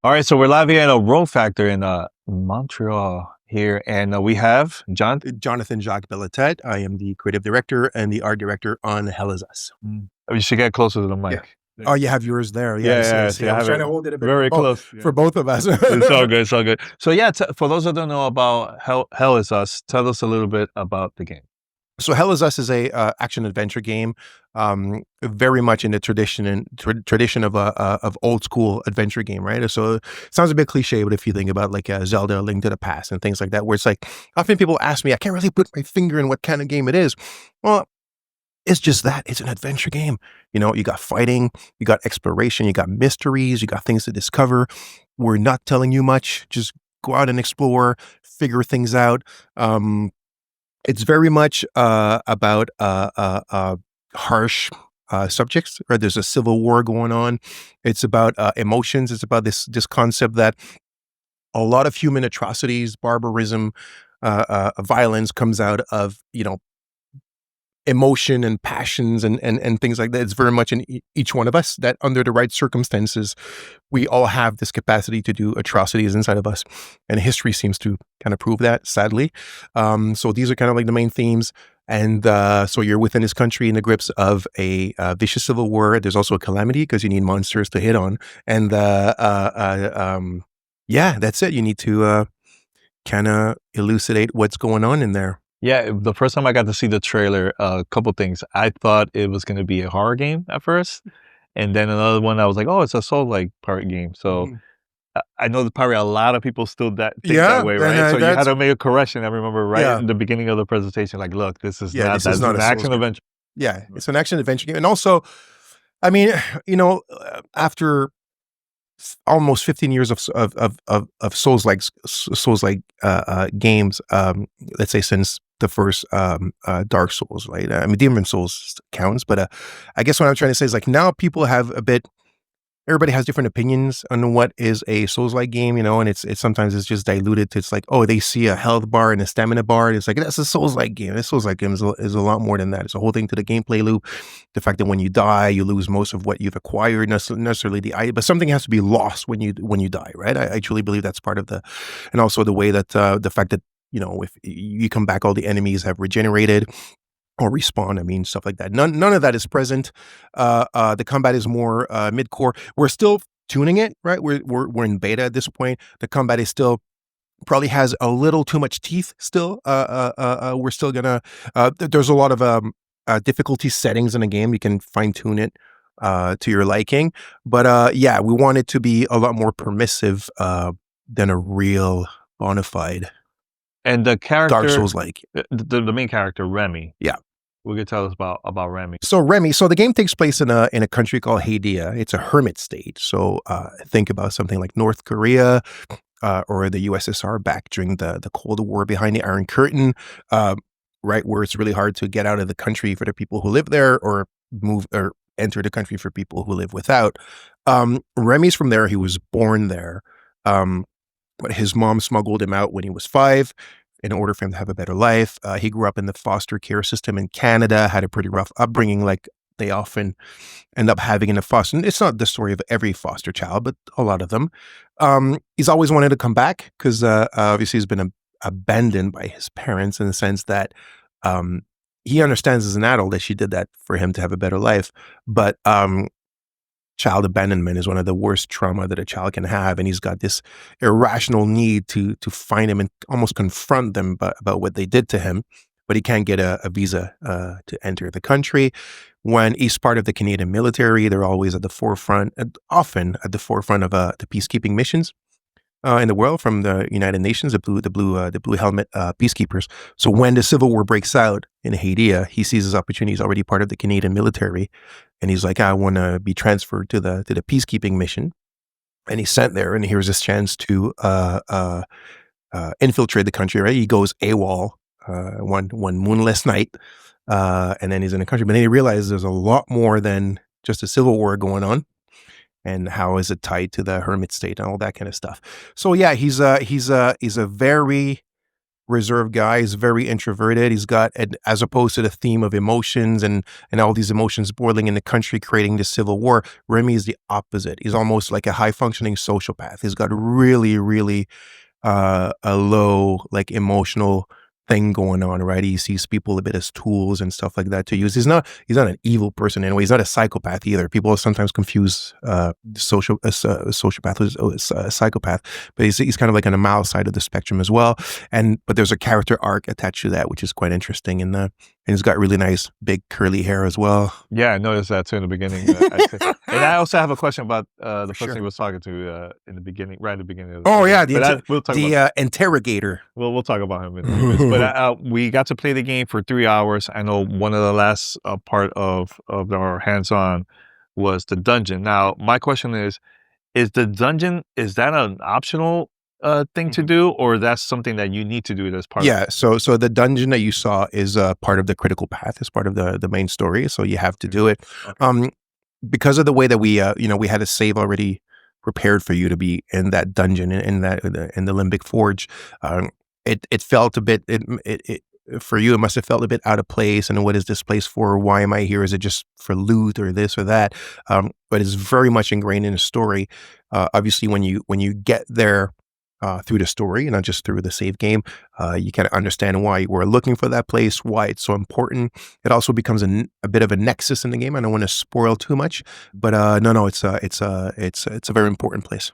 All right, so we're live here at a Roll Factor in Montreal here, and we have John. Jonathan Jacques Belatet. I am the creative director and the art director on Hell Is Us. You should get closer to the mic. Oh, you have yours there. Yeah, I see, I I was have trying it to hold it a bit very close. for both of us. It's all good. It's all good. So yeah, for those that don't know about Hell Is Us, tell us a little bit about the game. So Hell Is Us is a action adventure game, very much in the tradition of old school adventure game, right? So it sounds a bit cliche, but if you think about like Zelda, Link to the Past, and things like that, where it's like often people ask me, I can't really put my finger in what kind of game it is. Well, it's just that it's an adventure game. You know, you got fighting, you got exploration, you got mysteries, you got things to discover. We're not telling you much. Just go out and explore, figure things out. It's very much about harsh subjects, right? There's a civil war going on. It's about emotions. It's about this concept that a lot of human atrocities, barbarism, violence comes out of, emotion and passions and things like that. It's very much in each one of us that under the right circumstances, we all have this capacity to do atrocities inside of us. And history seems to kind of prove that, sadly. So these are kind of like the main themes. And so you're within this country in the grips of a vicious civil war. There's also a calamity because you need monsters to hit on. And yeah, that's it. You need to kind of elucidate what's going on in there. Yeah, the first time I got to see the trailer, a couple things. I thought it was going to be a horror game at first, and then another one I was like, oh, it's a Soul-like pirate game. So I know that probably a lot of people still think that way, right? So you had to make a correction. I remember in the beginning of the presentation, like, look, this is not an action adventure. Yeah, it's an action adventure game, and also, I mean, after almost 15 years of Souls-like games, let's say since the first Dark Souls, right? I mean, Demon Souls counts, but I guess what I'm trying to say is like now people have everybody has different opinions on what is a Souls-like game, and it's sometimes it's just diluted to, it's like, oh, they see a health bar and a stamina bar, and it's like, that's a Souls-like game. This Souls-like game is a lot more than that. It's a whole thing to the gameplay loop. The fact that when you die, you lose most of what you've acquired, necessarily the item, but something has to be lost when you die, right? I truly believe that's part of and also the way that the fact that, if you come back, all the enemies have regenerated or respawn. I mean, stuff like that. None of that is present. The combat is more mid-core. We're still tuning it, right? We're in beta at this point. The combat is still probably has a little too much teeth still. We're still gonna there's a lot of difficulty settings in the game. You can fine-tune it to your liking. But yeah, we want it to be a lot more permissive than a real bona fide and the character Dark Souls-like. The main character, Remy. Yeah. We could tell us about Remy. So Remy, the game takes place in a country called Hadia. It's a hermit state. So think about something like North Korea or the USSR back during the Cold War, behind the Iron Curtain, right, where it's really hard to get out of the country for the people who live there, or move or enter the country for people who live without. Remy's from there. He was born there. But his mom smuggled him out when he was 5 in order for him to have a better life. He grew up in the foster care system in Canada, had a pretty rough upbringing, like they often end up having in a foster. It's not the story of every foster child, but a lot of them. He's always wanted to come back because obviously he's been abandoned by his parents, in the sense that he understands as an adult that she did that for him to have a better life. But child abandonment is one of the worst trauma that a child can have, and he's got this irrational need to find him and almost confront them about what they did to him, but he can't get a visa to enter the country. When he's part of the Canadian military, they're always at the forefront, often at the forefront of the peacekeeping missions in the world, from the United Nations, the blue helmet peacekeepers. So when the civil war breaks out in Haiti, he sees his opportunity. He's already part of the Canadian military, and he's like, I want to be transferred to the peacekeeping mission. And he's sent there, and here's his chance to infiltrate the country. Right, he goes AWOL one moonless night, and then he's in the country. But then he realizes there's a lot more than just a civil war going on. And how is it tied to the hermit state and all that kind of stuff? So yeah, he's a very reserved guy. He's very introverted. He's got, as opposed to the theme of emotions and all these emotions boiling in the country, creating this civil war, Remy is the opposite. He's almost like a high functioning sociopath. He's got really, really a low, like, emotional thing going on, right? He sees people a bit as tools and stuff like that to use. He's not an evil person anyway. He's not a psychopath either. People sometimes confuse sociopath with a psychopath, but he's kind of like on the mild side of the spectrum as well. But there's a character arc attached to that, which is quite interesting. And he's got really nice big curly hair as well. Yeah, I noticed that too in the beginning. And I also have a question about the person sure. he was talking to in the beginning, right at the beginning. Of Oh yeah, we'll talk about interrogator. we'll talk about him in a few minutes. But we got to play the game for 3 hours. I know one of the last part of our hands-on was the dungeon. Now, my question is the dungeon, is that an optional thing to do, or that's something that you need to do as part of Yeah, so the dungeon that you saw is part of the critical path, is part of the main story, so you have to do it. Okay. Because of the way that we we had a save already prepared for you to be in that dungeon, in the Limbic Forge. It felt a bit, it for you, it must have felt a bit out of place. And what is this place for? Why am I here? Is it just for loot or this or that? But it's very much ingrained in the story. Obviously, when you get there through the story and not just through the save game, you kind of understand why we're looking for that place, why it's so important. It also becomes a bit of a nexus in the game. I don't want to spoil too much, but no, it's a very important place.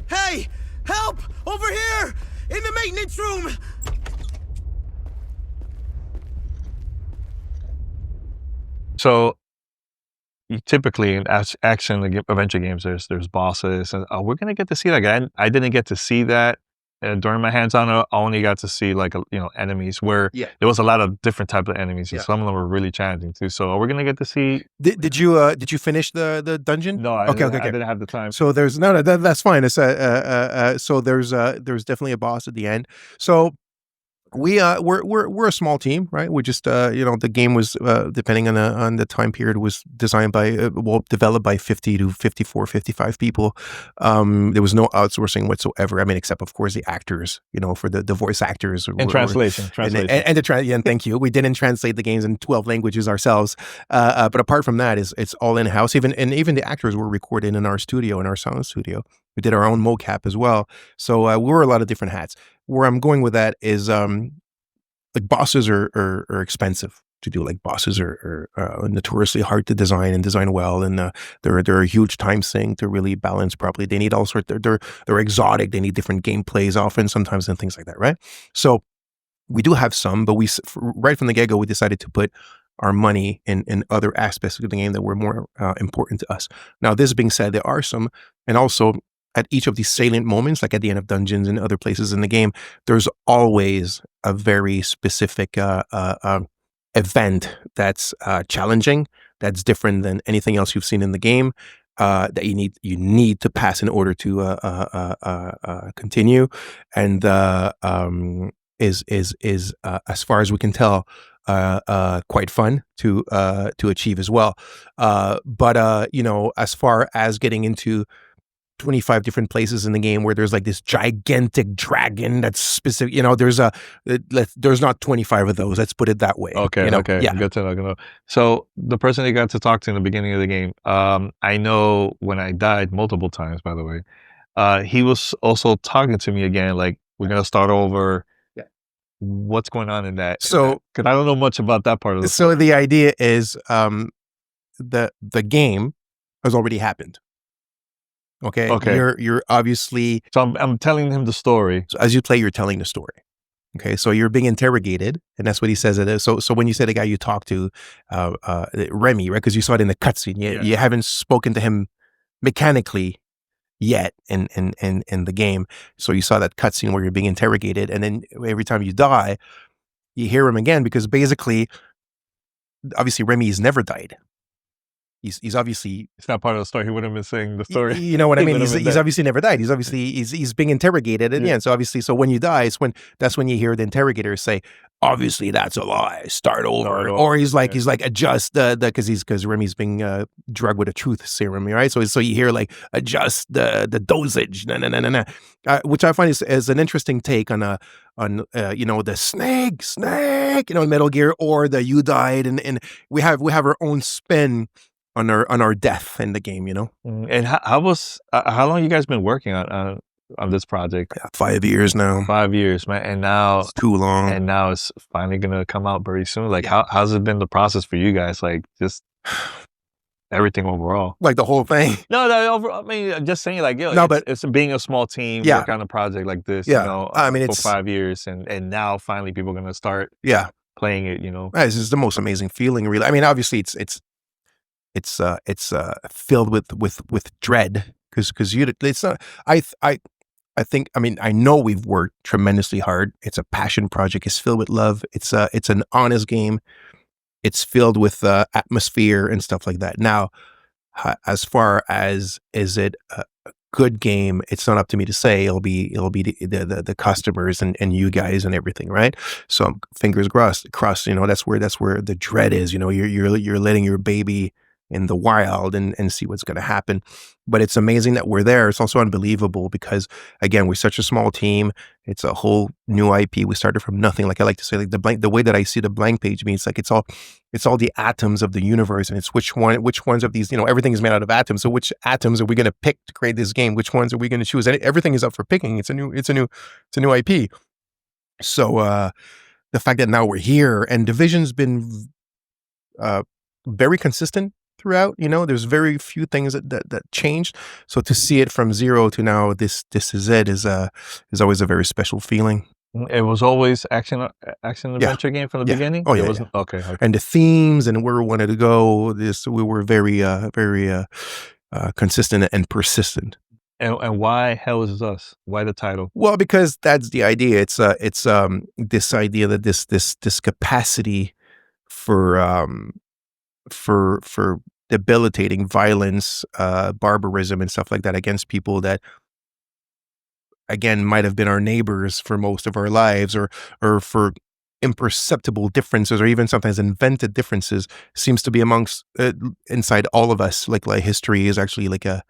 Hey! Help! Over here! In the maintenance room! So typically in action adventure games, there's bosses, and we're gonna get to see that guy. I didn't get to see that during my hands-on. I only got to see like enemies where Yeah. there was a lot of different type of enemies, and Yeah. some of them were really challenging too. So are we gonna get to see? Did you finish the dungeon? No, I didn't have the time. So there's no, that's fine. It's so there's definitely a boss at the end. So we're a small team, right? We just the game was depending on the time period, was designed by developed by 50 to 54, 55 people. There was no outsourcing whatsoever. I mean, except of course the actors, for the voice actors And translation. And thank you. We didn't translate the games in 12 languages ourselves. But apart from that, it's all in house. Even the actors were recorded in our studio, in our sound studio. We did our own mocap as well. So we were a lot of different hats. Where I'm going with that is like bosses are expensive to do. Like bosses are notoriously hard to design and design well, and they're a huge time sink to really balance properly. They need all sorts. They're exotic. They need different gameplays often, sometimes, and things like that, right? So we do have some, but right from the get-go, we decided to put our money in other aspects of the game that were more important to us. Now, this being said, there are some, and also at each of these salient moments, like at the end of dungeons and other places in the game, there's always a very specific event that's challenging, that's different than anything else you've seen in the game. that you need to pass in order to continue, and is as far as we can tell quite fun to achieve as well. But as far as getting into 25 different places in the game where there's like this gigantic dragon that's specific, there's not 25 of those. Let's put it that way. Okay. Yeah. Good to know. So the person you got to talk to in the beginning of the game, I know when I died multiple times, by the way, he was also talking to me again, like, we're going to start over. Yeah. What's going on in that? So, because I don't know much about that part of the So the idea is the game has already happened. Okay. You're obviously. So I'm telling him the story. So as you play, you're telling the story. Okay. So you're being interrogated, and that's what he says it is. So when you say the guy you talk to, Remy, right? Because you saw it in the cutscene. You haven't spoken to him mechanically yet in the game. So you saw that cutscene where you're being interrogated, and then every time you die, you hear him again, because basically, obviously, Remy has never died. He's obviously. It's not part of the story. He wouldn't have been saying the story. You know what I mean? He's obviously never died. He's obviously he's being interrogated at the end. So obviously, when you die, that's when you hear the interrogator say, "Obviously, that's a lie. Start over." Or he's like adjust because Remy's being drugged with a truth serum, right? So you hear like adjust the dosage, which I find is an interesting take on the snake, in Metal Gear, or the you died, and we have our own spin on our death in the game, And how long you guys been working on this project? 5 years now. 5 years, man. And now it's too long. And now it's finally gonna come out very soon. Like, how's it been the process for you guys? Like, just everything overall. Like the whole thing. No, overall. I mean, I'm just saying, like, it's being a small team, work on a project like this. I mean, for 5 years, and now finally people are gonna start. Playing it. This is the most amazing feeling, really. I mean, obviously, it's filled with dread, because it's not. I think, I mean, I know we've worked tremendously hard. It's a passion project. It's filled with love. It's an honest game. It's filled with atmosphere and stuff like that. Now, as far as is it a good game, it's not up to me to say. It'll be the customers and you guys and everything, right? So fingers crossed. That's where the dread is. You're letting your baby in the wild and see what's going to happen. But it's amazing that we're there. It's also unbelievable because, again, we're such a small team. It's a whole new IP. We started from nothing. Like I like to say, like the way that I see the blank page means, like it's all the atoms of the universe, and it's which ones of these, everything is made out of atoms. So which atoms are we going to pick to create this game? Which ones are we going to choose? And everything is up for picking. It's a new IP. So the fact that now we're here, and Division's been very consistent throughout, there's very few things that changed. So to see it from zero to now, this is it, is always a very special feeling. It was always action adventure game from the beginning. Oh yeah, it wasn't okay. And the themes and where we wanted to go, we were very consistent and persistent. And why Hell Is Us? Why the title? Well, because that's the idea. It's this idea that this capacity for debilitating violence, barbarism, and stuff like that against people that, again, might have been our neighbors for most of our lives, or for imperceptible differences, or even sometimes invented differences, seems to be amongst inside all of us. Like history is actually like a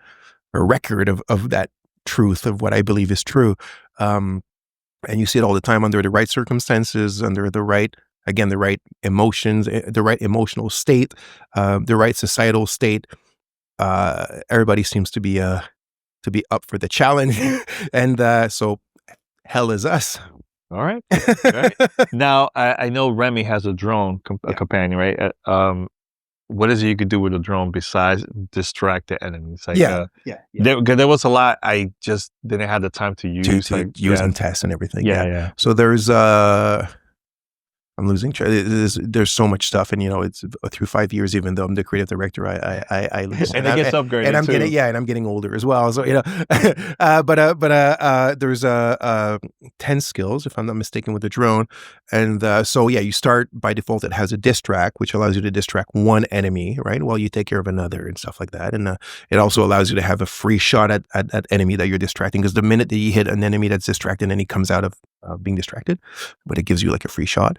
record of that truth, of what I believe is true. And you see it all the time under the right circumstances, under the right emotions, the right emotional state, the right societal state. Everybody seems to be up for the challenge, and so Hell Is Us. All right. Now I know Remy has a drone companion, right? What is it you could do with a drone besides distract the enemies? Like, there was a lot I just didn't have the time to use, use and test and everything. Yeah. So there's I'm losing track. There's so much stuff, and it's through 5 years. Even though I'm the creative director, I lose. And it gets upgraded and I'm too. and I'm getting older as well. So there's 10 skills, if I'm not mistaken, with the drone, and so yeah, you start by default. It has a distract, which allows you to distract one enemy, right, while you take care of another and stuff like that. And it also allows you to have a free shot at enemy that you're distracting, because the minute that you hit an enemy that's distracted, and he comes out of being distracted, but it gives you like a free shot.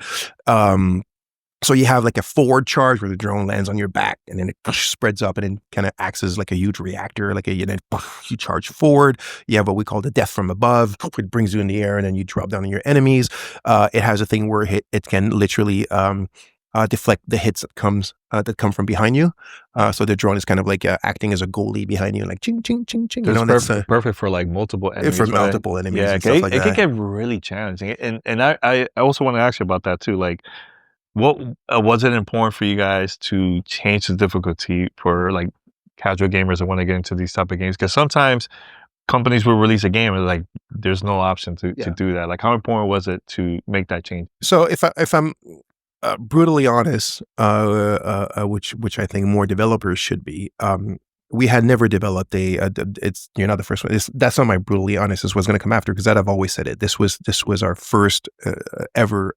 So you have like a forward charge where the drone lands on your back, and then it spreads up and then kind of acts as like a huge reactor, and then you charge forward. You have what we call the death from above, which brings you in the air and then you drop down on your enemies. It has a thing where it can literally deflect the hits that come from behind you. So the drone is kind of like acting as a goalie behind you, like ching, ching, ching, ching. It's perfect for like multiple enemies. For multiple enemies. Yeah, and stuff like it that. can get really challenging. And I also want to ask you about that too. Like, what was it important for you guys to change the difficulty for like casual gamers that want to get into these type of games? Because sometimes companies will release a game and like there's no option to do that. Like, how important was it to make that change? So if I'm brutally honest, which I think more developers should be, we had never developed you're not the first one. That's not my brutally honest. This was going to come after, because that I've always said it. This was our first ever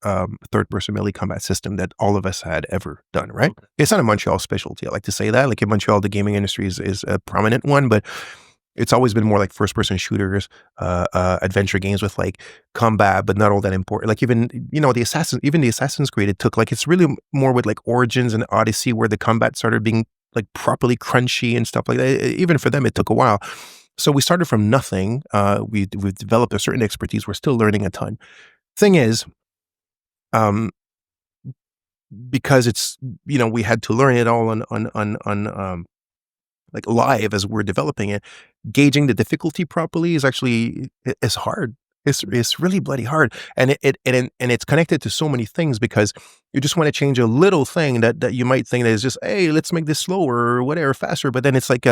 third-person melee combat system that all of us had ever done. Right? Okay. It's not a Montreal specialty. I like to say that. Like in Montreal, the gaming industry is a prominent one, but it's always been more like first-person shooters, adventure games with like combat, but not all that important. Like even the Assassin's Creed, it's really more with like Origins and Odyssey, where the combat started being like properly crunchy and stuff like that. Even for them, it took a while. So we started from nothing. We've developed a certain expertise. We're still learning a ton. Thing is, because it's we had to learn it all on like live as we're developing it. Gauging the difficulty properly is hard. It's really bloody hard, and it's connected to so many things, because you just want to change a little thing that you might think that is just, hey, let's make this slower or whatever, faster, but then it's like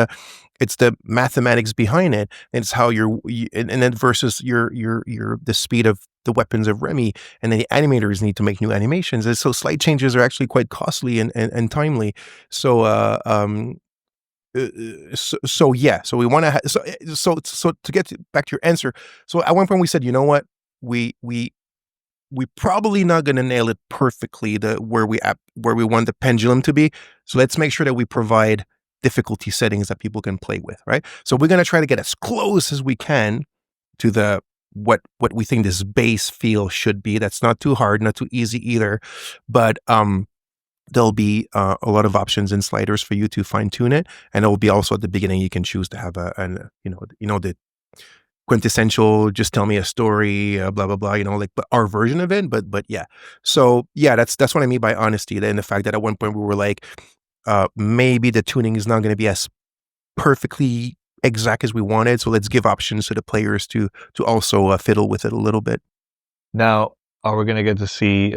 it's the mathematics behind it, and it's how and then versus the speed of the weapons of Remy, and then the animators need to make new animations, and so slight changes are actually quite costly and timely. So so we want to so to get back to your answer. So at one point we said, you know what, we probably not going to nail it perfectly where we want the pendulum to be. So let's make sure that we provide difficulty settings that people can play with, right? So we're going to try to get as close as we can to what we think this base feel should be. That's not too hard, not too easy either, but there'll be a lot of options and sliders for you to fine tune it, and it will be also at the beginning you can choose to have the quintessential just tell me a story, blah blah blah, like our version of it. But yeah, so yeah, that's what I mean by honesty. And the fact that at one point we were like, maybe the tuning is not going to be as perfectly exact as we wanted, so let's give options to the players to also fiddle with it a little bit. Now, are we gonna get to see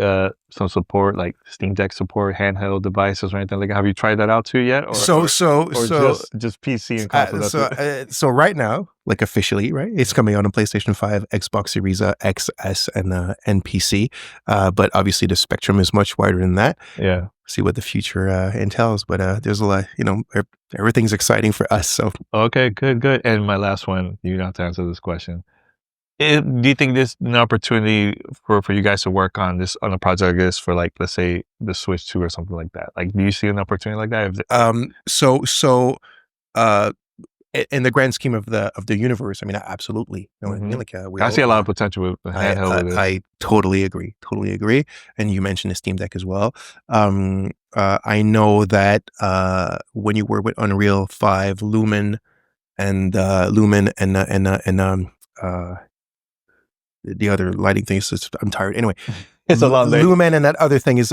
some support, like Steam Deck support, handheld devices or anything like that? Have you tried that out too yet? Or just PC and console? So right now, like officially, right, it's coming out on PlayStation 5, Xbox Series X, S, and PC. But obviously the spectrum is much wider than that. Yeah. See what the future entails. But there's a lot, everything's exciting for us. So okay, good. And my last one, you don't have to answer this question. Do you think there's an opportunity for you guys to work on a project like this for, like, let's say the Switch 2 or something like that? Like, do you see an opportunity like that? In the grand scheme of the universe, I mean, absolutely. You know what I mean? Like, I see a lot of potential with handheld. I totally agree. And you mentioned the Steam Deck as well. I know that when you work with Unreal 5, Lumen, and the other lighting thing is I'm tired. Anyway, it's a long day. Lumen and that other thing is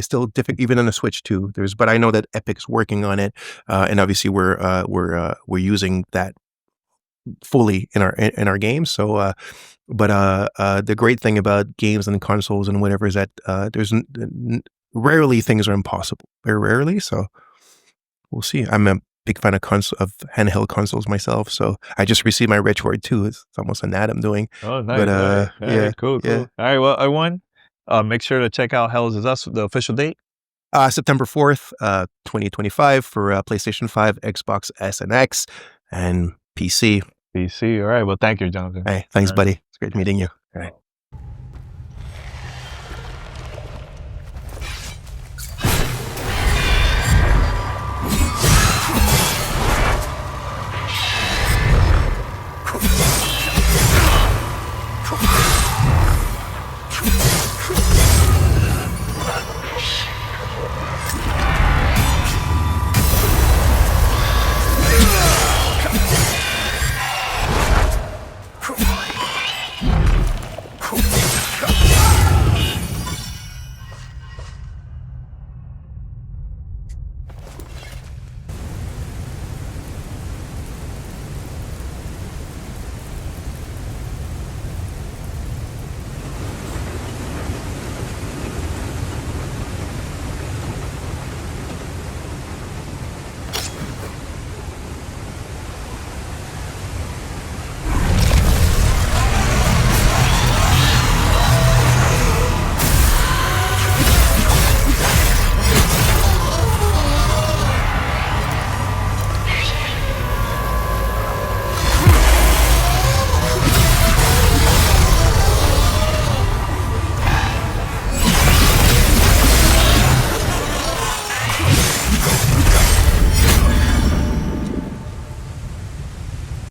still difficult, even on the Switch too. But I know that Epic's working on it, and obviously we're using that fully in our games. So, but the great thing about games and consoles and whatever is that there's rarely things are impossible. Very rarely. So we'll see. I'm a big fan of handheld consoles myself, so I just received my Retroid 2. It's almost an ad I'm doing. Oh, nice. But yeah, cool. Yeah. All right, well, I won. Make sure to check out Hell Is Us, the official date. September 4th, 2025 for PlayStation 5, Xbox S and X, and PC. PC. All right. Well, thank you, Jonathan. Hey, thanks, All right. buddy. It's great meeting you. All right.